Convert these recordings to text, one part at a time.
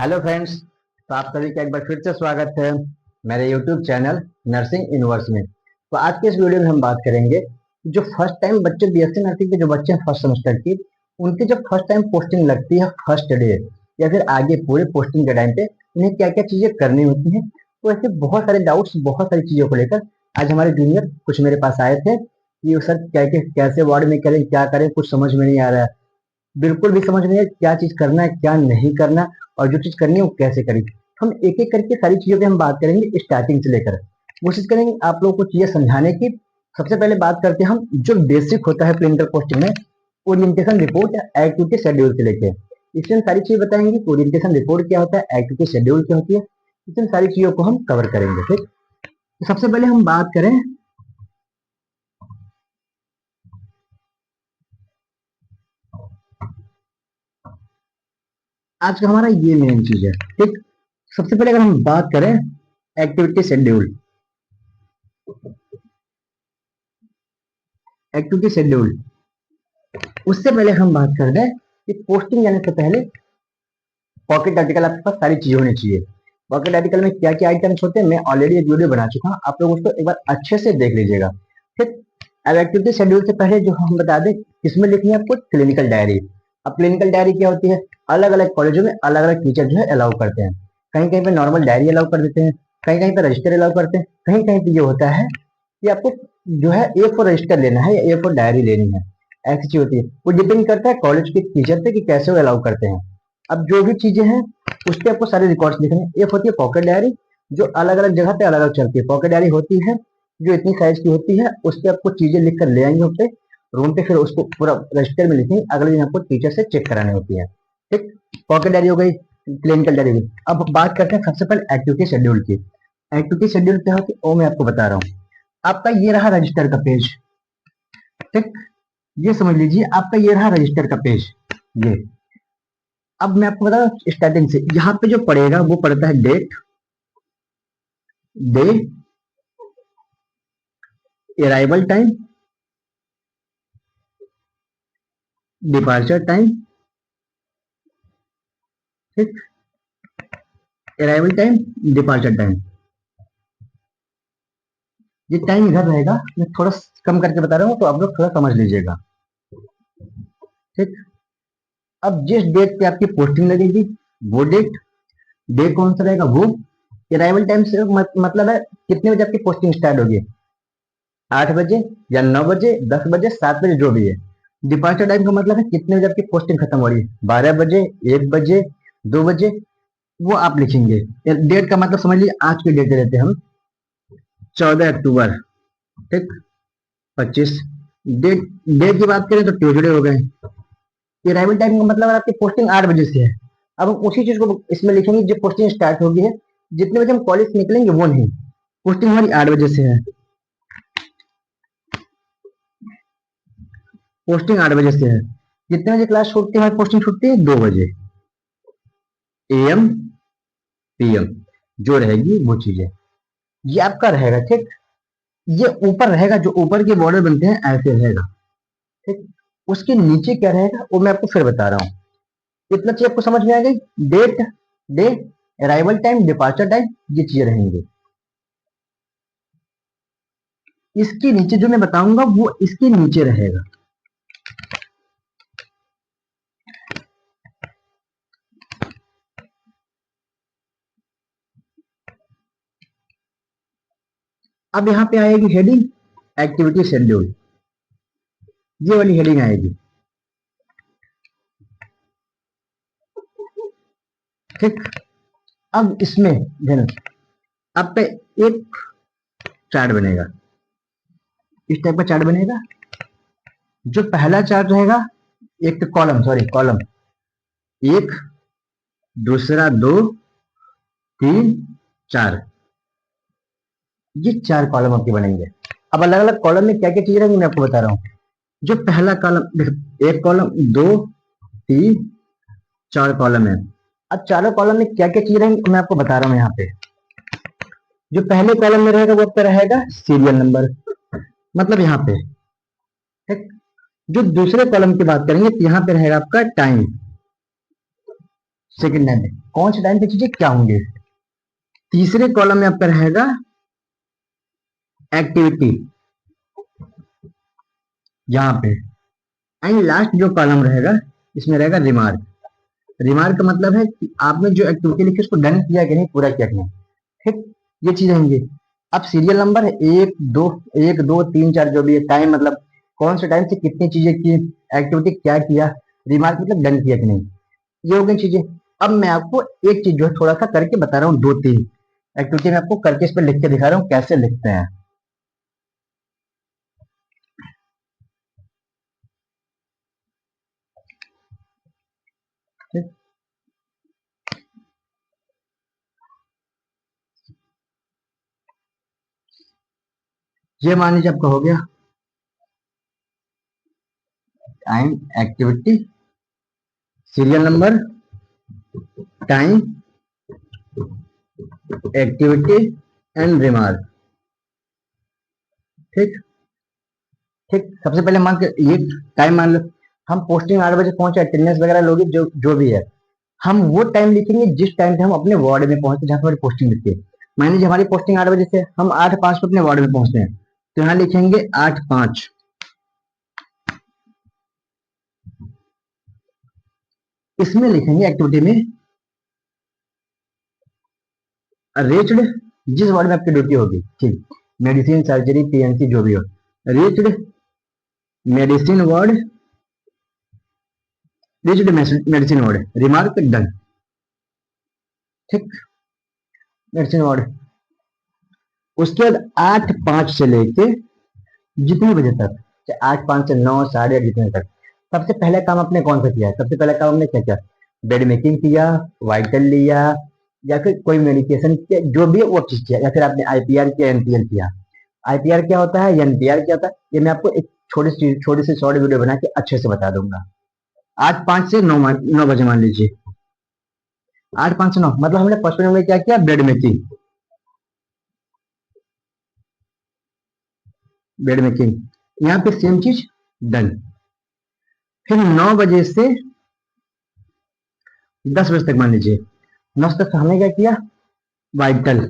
Hello friends. तो आप सभी का एक बार फिर से स्वागत है मेरे यूट्यूब चैनल नर्सिंग यूनिवर्स में। तो आज के इस वीडियो में हम बात करेंगे जो फर्स्ट टाइम बच्चे बीएससी नर्सिंग के जो बच्चे हैं फर्स्ट सेमेस्टर की, उनकी जब फर्स्ट टाइम पोस्टिंग लगती है फर्स्ट डे या फिर आगे पूरे पोस्टिंग के टाइम पे उन्हें क्या क्या चीजें करनी होती हैं। तो ऐसे बहुत सारे डाउट्स, बहुत सारी चीजों को लेकर आज हमारे जूनियर कुछ मेरे पास आए थे कि सर क्या कैसे वार्ड में करें, क्या करें, कुछ समझ में नहीं आ रहा है, बिल्कुल भी समझ नहीं है क्या चीज करना है क्या नहीं करना, और जो चीज करनी है वो कैसे करें। हम एक एक करके सारी चीजों पे हम बात करेंगे स्टार्टिंग से लेकर, कोशिश करेंगे आप लोगों को चीजें समझाने की। सबसे पहले बात करते हैं हम जो बेसिक होता है क्लिनिकल पोस्टिंग में, ओरिएंटेशन रिपोर्ट या एक्टिविटी शेड्यूल से लेके इसमें सारी चीजें बताएंगे। ओरिएंटेशन रिपोर्ट क्या होता है, एक्टिविटी शेड्यूल क्या होती है, इसमें सारी चीजों को हम कवर करेंगे। ठीक, तो सबसे पहले हम बात करें आज का हमारा ये मेन चीज है। ठीक, सबसे पहले अगर हम बात करें एक्टिविटी शेड्यूल, एक्टिविटी शेड्यूल उससे पहले हम बात कर रहे हैं कि पोस्टिंग जाने से पहले पॉकेट आर्टिकल आपके पास सारी चीजें होनी चाहिए। पॉकेट आर्टिकल में क्या क्या आइटम्स होते हैं मैं ऑलरेडी एक वीडियो बना चुका हूँ, आप लोग उसको एक बार अच्छे से देख लीजिएगा। ठीक, अब एक्टिविटी शेड्यूल से पहले जो हम बता दें किसमें लिखनी है आपको, क्लिनिकल डायरी। अब क्लिनिकल डायरी क्या होती है, अलग अलग कॉलेजों में अलग अलग टीचर जो है अलाउ करते हैं। कहीं कहीं पे नॉर्मल डायरी अलाउ कर देते हैं, कहीं कहीं पे रजिस्टर अलाउ करते हैं, कहीं कहीं पे ये होता है कि आपको जो है ए फोर रजिस्टर लेना है या ए फोर डायरी लेनी है। ऐसी चीज होती है, वो डिपेंड करता है कॉलेज के टीचर पे कि कैसे वो अलाउ करते हैं। अब जो भी चीजें हैं उस पे आपको सारे रिकॉर्ड्स लिखने हैं। एक होती है पॉकेट डायरी जो अलग अलग जगह पे अलग अलग चलती है। पॉकेट डायरी होती है जो इतनी साइज की होती है, उस पे आपको चीजें लिख कर ले आएंगे होते रूम पे, फिर उसको पूरा रजिस्टर में लिखेंगे, अगले दिन आपको टीचर से चेक करानी होती है। ठीक, पॉकेट डायरी हो गई, क्लिनिकल डायरी हो गई। अब बात करते हैं सबसे पहले एक्टिविटी शेड्यूल की। एक्टिविटी शेड्यूल क्या होती है वो मैं आपको बता रहा हूँ। आपका ये रहा रजिस्टर का पेज। ठीक, ये समझ लीजिए आपका ये रहा रजिस्टर का पेज। ये अब मैं आपको बता रहा हूँ स्टार्टिंग से, यहाँ पे जो पड़ेगा वो पड़ता है date, day, arrival time, departure time. ठीक, अराइवल टाइम, डिपार्चर टाइम, ये टाइम इधर रहेगा। मैं थोड़ा कम करके बता रहा हूँ तो आप लोग थोड़ा समझ लीजिएगा। ठीक, अब जिस डेट पे आपकी पोस्टिंग लगेगी वो डेट, डे कौन सा रहेगा वो, अराइवल टाइम से मतलब है कितने बजे आपकी पोस्टिंग स्टार्ट होगी, 8 बजे या 9 बजे, 10 बजे, 7 बजे, जो भी है। डिपार्चर टाइम का मतलब है कितने बजे आपकी पोस्टिंग खत्म हो रही है, 12 बजे, 1 बजे, 2 बजे, वो आप लिखेंगे। डेट का मतलब समझ लीजिए आज की डेट दे देते हैं हम 14 अक्टूबर। ठीक, 25 डेट, डे की बात करें तो ट्यूजडे हो गए। अराइवल टाइम का मतलब आपकी पोस्टिंग 8 बजे से है। अब हम उसी चीज को इसमें लिखेंगे जो पोस्टिंग स्टार्ट होगी है, जितने बजे हम कॉलेज निकलेंगे वो नहीं, पोस्टिंग हमारी 8 बजे से है, पोस्टिंग 8 बजे से है। कितने बजे क्लास छूटती है, हमारी पोस्टिंग छूटती है 2 बजे, एएम पीएम जो रहेगी वो चीजें ये आपका रहेगा। ठीक, ये ऊपर रहेगा, जो ऊपर के बॉर्डर बनते हैं ऐसे रहेगा। ठीक, उसके नीचे क्या रहेगा वो मैं आपको फिर बता रहा हूँ। इतना चीज आपको समझ में आ गई, date, day, arrival time, departure time, ये चीजें रहेंगी। इसके नीचे जो मैं बताऊंगा वो इसके नीचे रहेगा। अब यहाँ पे आएगी हेडिंग एक्टिविटी शेड्यूल, ये वाली हेडिंग आएगी। ठीक, अब इसमें ध्यान, आपका एक चार्ट बनेगा, इस टाइप का चार्ट बनेगा। जो पहला चार्ट रहेगा, एक कॉलम, सॉरी कॉलम, एक, दूसरा 2, 3, 4, ये 4 कॉलम आपके बनेंगे। अब अलग अलग कॉलम में क्या क्या चीजें रहेंगी मैं आपको बता रहा हूँ। जो पहला कॉलम, एक कॉलम, 2, 3, 4 कॉलम है। अब चारों कॉलम में क्या क्या चीजें रहेंगी मैं आपको बता रहा हूँ यहाँ पे। जो पहले कॉलम में रहेगा वो आपका रहेगा सीरियल नंबर, मतलब यहाँ पे। ठीक, जो दूसरे कॉलम की बात करेंगे तो यहाँ पे रहेगा आपका टाइम, सेकंड टाइम पे कौन से टाइम पे चीजें क्या होंगे। तीसरे कॉलम में आपका रहेगा एक्टिविटी यहाँ पे, एंड लास्ट जो कॉलम रहेगा इसमें रहेगा रिमार्क। रिमार्क का मतलब है कि आपने जो एक्टिविटी लिखी उसको डन किया कि नहीं, पूरा किया कि नहीं। ठीक, ये चीज होंगी। अब सीरियल नंबर है एक दो तीन चार जो भी है, टाइम मतलब कौन से टाइम से कितनी चीजें की, एक्टिविटी क्या किया, रिमार्क मतलब डन किया कि नहीं, ये हो गई चीजें। अब मैं आपको एक चीज जो है थोड़ा सा करके बता रहा हूँ, दो तीन एक्टिविटी मैं आपको करके इस पर लिख के दिखा रहा हूँ कैसे लिखते हैं। ठीक? ये मान लीजिए आपका हो गया time, activity, serial number, time, activity and remark. ठीक, ठीक, सबसे पहले मान के ये टाइम मान लो, हम पोस्टिंग 8 बजे पहुंचे, अटेंडेंस वगैरह लोगे जो जो भी है, हम वो टाइम लिखेंगे जिस टाइम पे हम अपने वार्ड में पहुंचे जहां पर हमारी पोस्टिंग लिखी है। मान लीजिए हमारी पोस्टिंग 8 बजे से, हम 8:05 पे अपने वार्ड में पहुंचते हैं, तो यहाँ लिखेंगे 8:05। इसमें लिखेंगे एक्टिविटी में रेच्ड, जिस वार्ड में आपकी ड्यूटी होगी, ठीक, मेडिसिन, सर्जरी, पीएनसी जो भी हो, reached medicine ward, reached medicine ward, remark done. ठीक, मेडिसिन वार्ड। उसके बाद 8:05 से लेके जितने बजे तक, चाहे 8:05 से 9, 8:30 जितने तक, सबसे पहले काम आपने कौन सा किया है, सबसे पहला काम हमने क्या किया, बेड मेकिंग किया, वाइटल लिया, या फिर कोई मेडिकेशन किया, जो भी है वो चीज किया, या फिर आपने आईपीआर किया, एनपीएल किया। आईपीआर क्या होता है, एनपीआर क्या होता है, ये मैं आपको एक छोटी सी शॉर्ट वीडियो बना के अच्छे से बता दूंगा। 8:05 से 9 बजे मान लीजिए, 8:05 से 9 मतलब हमने फर्स्ट में क्या किया, बेड मेकिंग, बेड मेकिंग, यहाँ पे सेम चीज डन। फिर 9 बजे से 10 बजे तक मान लीजिए, 9 तक हमने क्या किया, वाइटल,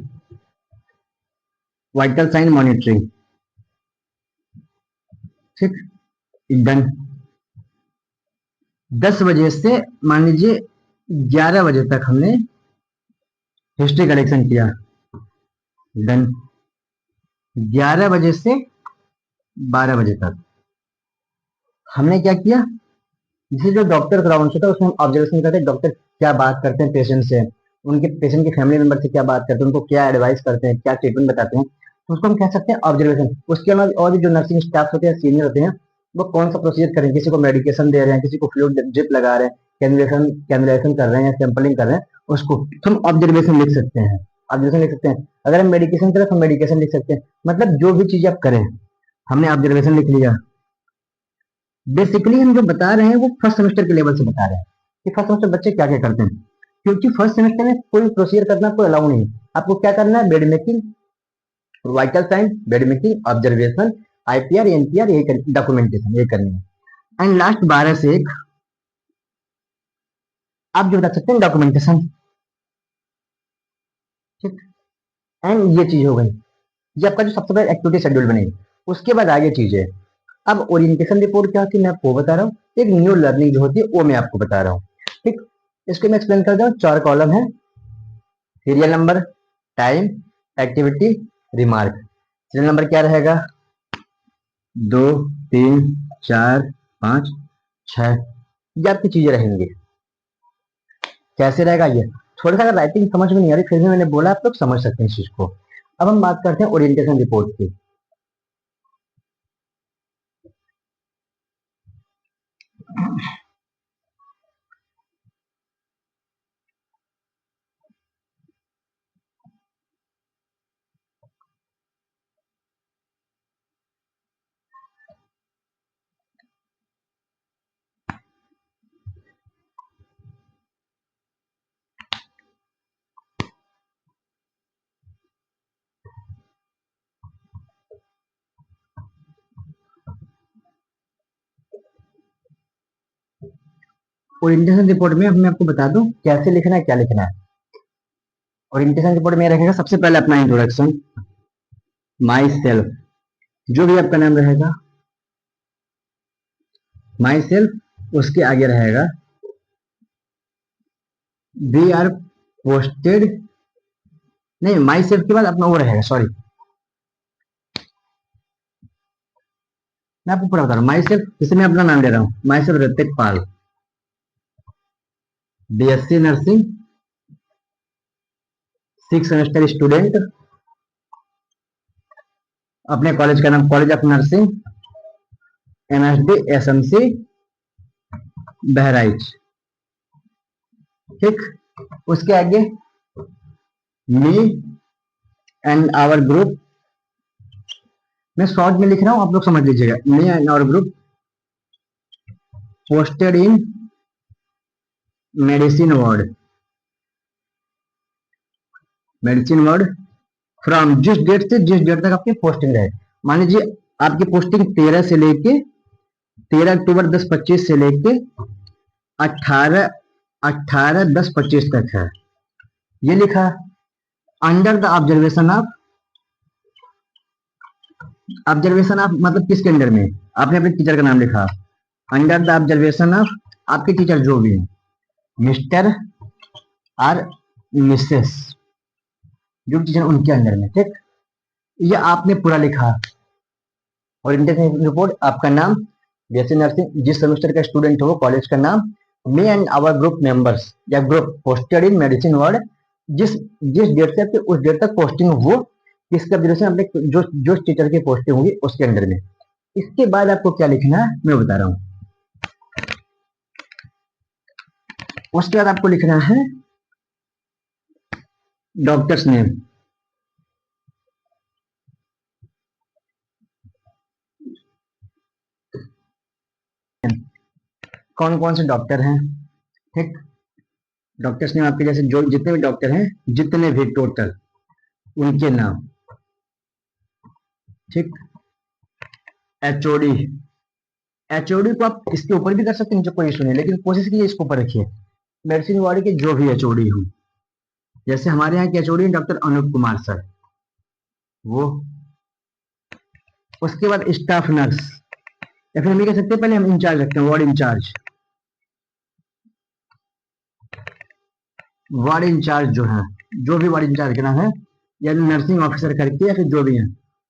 वाइटल साइन मॉनिटरिंग। ठीक, डन। 10 बजे से मान लीजिए 11 बजे तक हमने हिस्ट्री कलेक्शन किया, डन। 11 बजे से 12 बजे तक हमने क्या किया, जैसे जो डॉक्टर राउंड होता है उसमें हम ऑब्जर्वेशन करते हैं, डॉक्टर क्या बात करते हैं पेशेंट से, उनके पेशेंट के फैमिली मेंबर से क्या बात करते हैं, उनको क्या एडवाइस करते हैं, क्या ट्रीटमेंट बताते हैं, तो उसको हम कह सकते हैं ऑब्जर्वेशन। उसके अलावा और भी जो नर्सिंग स्टाफ होते हैं, सीनियर होते हैं, वो कौन सा प्रोसीजर करें, किसी को मेडिकेशन दे रहे हैं, किसी को फ्लूइड ड्रिप लगा रहे हैं, कैनुलेशन कर रहे हैं या सैंपलिंग कर रहे हैं, उसको तो हम ऑब्जर्वेशन लिख सकते हैं, ऑब्जर्वेशन लिख सकते हैं। अगर हम मेडिकेशन करें तो मेडिकेशन लिख सकते हैं, मतलब जो भी चीज आप करें, हमने ऑब्जर्वेशन लिख लिया। बेसिकली हम जो बता रहे हैं वो फर्स्ट सेमेस्टर के लेवल से बता रहे हैं कि फर्स्ट सेमेस्टर बच्चे क्या क्या करते हैं, क्योंकि फर्स्ट सेमेस्टर में कोई प्रोसीजर करना कोई अलाउ नहीं है। आपको क्या करना है, bed making, vital sign, bed making, observation, IPR, NPR, यही डॉक्यूमेंटेशन ये करनी है। एंड लास्ट 12 से 1 आप जो बता सकते हैं डॉक्यूमेंटेशन। ठीक, एंड ये चीज हो गई, ये आपका जो सबसे पहले एक्टिविटी शेड्यूल बनेगी। उसके बाद आगे चीजें, अब ओरिएंटेशन रिपोर्ट क्या होती है मैं आपको बता रहा हूँ, एक न्यू लर्निंग जो होती है वो मैं आपको बता रहा हूँ। ठीक, इसको मैं एक्सप्लेन कर रहा हूँ। 4 कॉलम है, serial number, time, activity, remark. Serial number क्या रहेगा, 2, 3, 4, 5, 6, ये आपकी चीजें रहेंगी। कैसे रहेगा ये, थोड़ा सा अगर राइटिंग समझ में नहीं आ रही फिर भी मैंने बोला आप लोग समझ सकते हैं इस चीज को। अब हम बात करते हैं ओरिएंटेशन रिपोर्ट की। ओरिएंटेशन रिपोर्ट में मैं आपको बता दूं कैसे लिखना है, क्या लिखना है। ओरिएंटेशन रिपोर्ट में रहेगा सबसे पहले अपना इंट्रोडक्शन, माई सेल्फ, जो भी आपका नाम रहेगा माई सेल्फ, उसके आगे रहेगा वी आर पोस्टेड, नहीं माई सेल्फ के बाद अपना वो रहेगा, सॉरी मैं आपको पूरा बता रहा हूँ। माई सेल्फ, जैसे मैं अपना नाम ले रहा हूँ, myself Hrithik Pal, BSc nursing, 6 semester student, अपने कॉलेज का नाम college of nursing, MSD SMC Bahraich, ठीक। उसके आगे मी एंड आवर ग्रुप, मैं शॉर्ट में लिख रहा हूं, आप लोग समझ लीजिएगा। Me and our group posted in medicine ward, medicine ward from, जिस डेट से जिस डेट तक आपकी पोस्टिंग रहे। मान लीजिए आपकी पोस्टिंग 13 से लेके 13 अक्टूबर 10-25 से लेके 18-10-25 तक है, ये लिखा। अंडर द ऑब्जर्वेशन ऑफ मतलब किसके अंडर में, आपने अपने टीचर का नाम लिखा। अंडर द ऑब्जर्वेशन ऑफ, आपके टीचर जो भी है, मिस्टर और मिसेस, जो टीचर उनके अंडर में, ठीक। ये आपने पूरा लिखा। और इंटरव्यू रिपोर्ट, आपका नाम, बीएससी नर्सिंग, जिस सेमेस्टर का स्टूडेंट हो, कॉलेज का नाम, me and our group members या group posted in medicine ward, जिस जिस डेट से उस डेट तक पोस्टिंग हो, किसके ऑब्जर्वेशन अपने जो टीचर की पोस्टिंग होगी उसके अंडर में। इसके बाद आपको क्या लिखना है मैं बता रहा हूं। उसके बाद आपको लिखना है डॉक्टर्स नेम, कौन कौन से डॉक्टर हैं, ठीक। डॉक्टर्स नेम आपके जैसे जो जितने भी डॉक्टर हैं, जितने भी टोटल, उनके नाम, ठीक। एचओडी, एचओडी को आप इसके ऊपर भी कर सकते हैं, कोई इशू नहीं, लेकिन कोशिश कीजिए इसके ऊपर रखिए। मेडिसिन वार्ड के जो भी एचओडी हो, जैसे हमारे यहाँ के HOD doctor Anoop Kumar sir, वो। उसके बाद स्टाफ नर्स, या फिर हम ये कह सकते हैं पहले हम इंचार्ज रखते हैं, वार्ड इंचार्ज, वार्ड इंचार्ज जो है, जो भी वार्ड इंचार्ज का नाम है, या नर्सिंग ऑफिसर करके या फिर जो भी है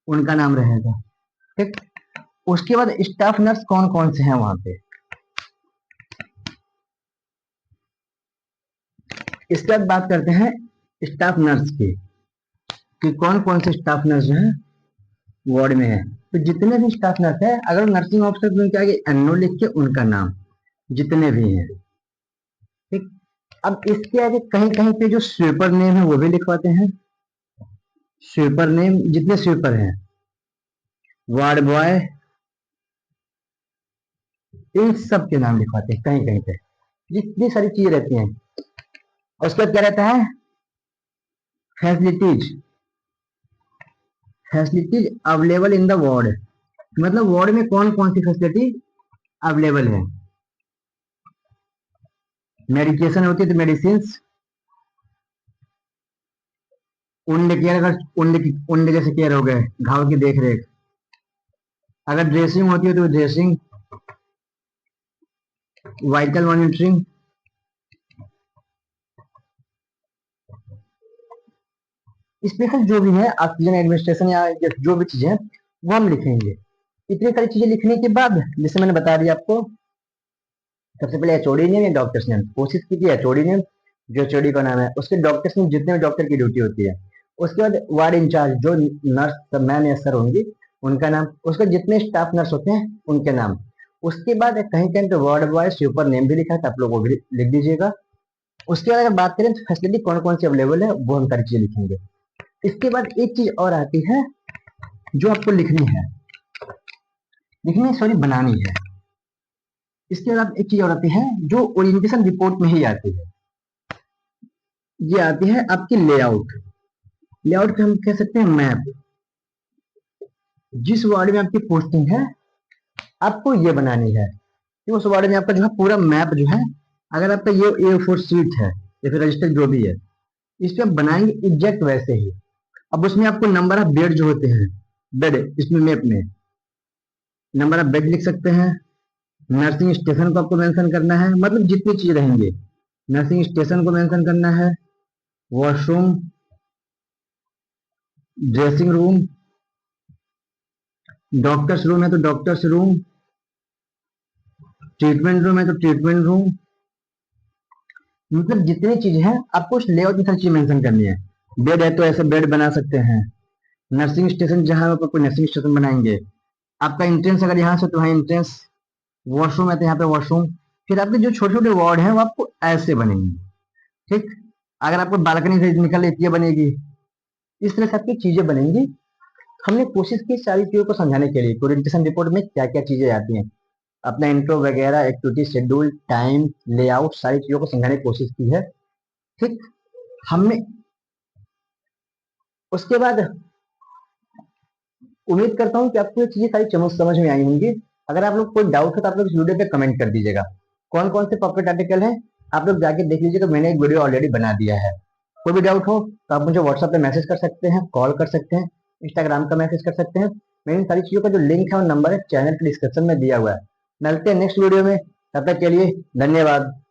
उनका नाम रहेगा, ठीक। उसके बाद स्टाफ नर्स कौन कौन से हैं वहां पे, इसके बाद बात करते हैं स्टाफ नर्स की, कि कौन कौन से स्टाफ नर्स जो है वार्ड में है। तो जितने भी स्टाफ नर्स है, अगर नर्सिंग ऑफिसर तो उनके आगे एनओ लिख के उनका नाम, जितने भी हैं, ठीक। अब इसके आगे कहीं कहीं पे जो स्वीपर नेम है वो भी लिखवाते हैं, स्वीपर नेम, जितने स्वीपर हैं, वार्ड बॉय, इन सब के नाम लिखवाते हैं कहीं कहीं पे, जितनी सारी चीजें रहती हैं। और उसके बाद क्या रहता है, facilities, facilities available in the ward, मतलब वार्ड में कौन कौन सी फैसिलिटी अवेलेबल है। मेडिकेशन होती है तो मेडिसिन, उंड केयर, अगर उंड जैसे केयर हो गए, घाव की देख रेख, अगर ड्रेसिंग होती है तो ड्रेसिंग, वाइटल मॉनिटरिंग, स्पेशल जो भी है, ऑक्सीजन एडमिनिस्ट्रेशन या जो भी चीजें वो हम लिखेंगे। इतनी सारी चीजें लिखने के बाद, जैसे मैंने बता दिया आपको, सबसे पहले एचओडी नेम या डॉक्टर्स नेम, कोशिश कीजिए एचओडी नेम, जो एचओडी का नाम है, उसके डॉक्टर्स नेम, जितने भी डॉक्टर की ड्यूटी होती है। उसके बाद वार्ड इंचार्ज, जो नर्स मैन या सर होंगी उनका नाम, उसके जितने स्टाफ नर्स होते हैं उनके नाम। उसके बाद कहीं कहीं तो वार्ड बॉय सुपर नेम भी लिखा है, तो आप लोग वो भी लिख दीजिएगा। उसके बाद अगर बात करें तो फैसिलिटी कौन कौन सी अवेलेबल है वो हम सारी चीजें लिखेंगे। इसके बाद एक चीज और आती है जो आपको लिखनी है, सॉरी बनानी है। इसके बाद एक चीज और आती है जो ओरिएंटेशन रिपोर्ट में ही आती है, ये आती है आपकी लेआउट। लेआउट पे हम कह सकते हैं मैप, जिस वार्ड में आपकी पोस्टिंग है आपको ये बनानी है कि उस वार्ड में आपका जो है पूरा मैप जो है अगर आपका ये A4 शीट है या फिर रजिस्टर जो भी है, इस पे हम बनाएंगे एग्जैक्ट वैसे ही। अब उसमें आपको नंबर ऑफ बेड जो होते हैं, बेड इसमें मैप में नंबर ऑफ बेड लिख सकते हैं। नर्सिंग स्टेशन को आपको मेंशन करना है, मतलब जितनी चीज रहेंगे नर्सिंग स्टेशन को मेंशन करना है। Washroom, dressing room, doctors room है तो डॉक्टर्स रूम, ट्रीटमेंट रूम है तो ट्रीटमेंट रूम, मतलब जितनी चीज है आपको उस लेआउट में सारी चीज मेंशन करनी है। बेड है तो ऐसे बेड बना सकते हैं। नर्सिंग स्टेशन जहां आप कोई नर्सिंग स्टेशन बनाएंगे, आपका इंट्रेंस अगर यहाँ से तो वहाँ इंट्रेंस, वॉशरूम है तो यहाँ पे वॉशरूम। फिर आपके जो छोटे छोटे वार्ड हैं वो आपको ऐसे बनेंगे, ठीक। अगर आपको बालकनी से निकल ये बनेगी, इस तरह से आपकी चीजें बनेंगी। हमने कोशिश की सारी चीजों को समझाने के लिए। ओरिएंटेशन रिपोर्ट में क्या क्या चीजें आती हैं, अपना इंट्रो वगैरह, एक्टिविटी शेड्यूल, टाइम, लेआउट, सारी चीजों को समझाने की कोशिश की है, ठीक। हमने उसके बाद उम्मीद करता हूँ कि आपको ये चीजें सारी समझ में आई होंगी। अगर आप लोग कोई डाउट है तो आप लोग इस वीडियो पे कमेंट कर दीजिएगा। कौन कौन से पॉकेट आर्टिकल हैं आप लोग जाके देख लीजिएगा, मैंने एक वीडियो ऑलरेडी बना दिया है। कोई भी डाउट हो तो आप मुझे व्हाट्सएप पे मैसेज कर सकते हैं, कॉल कर सकते हैं, इंस्टाग्राम का मैसेज कर सकते हैं। मैं इन सारी चीजों का जो लिंक है और नंबर है चैनल के डिस्क्रिप्शन में दिया हुआ है। मिलते हैं नेक्स्ट वीडियो में, तब तक के लिए धन्यवाद।